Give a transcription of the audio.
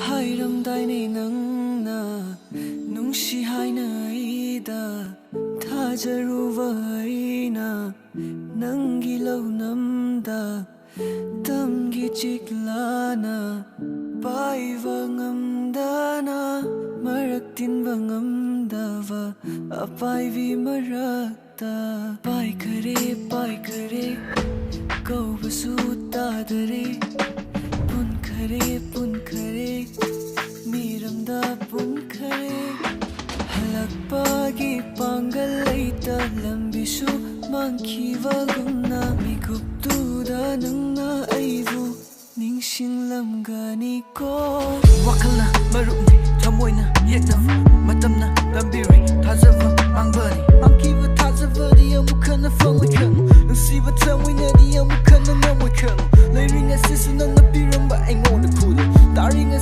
하이람다이네 낭나 농시 하이나이다 타자루바이나 낭기라우 남다 땀기 지글라나 바이방암다나 마락틴방암다와 아빠이비 마락다 바이크레 바이크레 거우바수 따드레 punkhare miramda punkhare halakpagi pangal leita lambisu mangkhiwa gumna mikuptuda nangna aibu ningsing lamgani ko wakhalna marupni thamoina yekna matamna lambiri thazava mangbani mangkiwa thazava di amukhana fangoi khang nusiba thamoina di amukhana ngamoi khang leiring asisu nangna piramba aingona khulu daring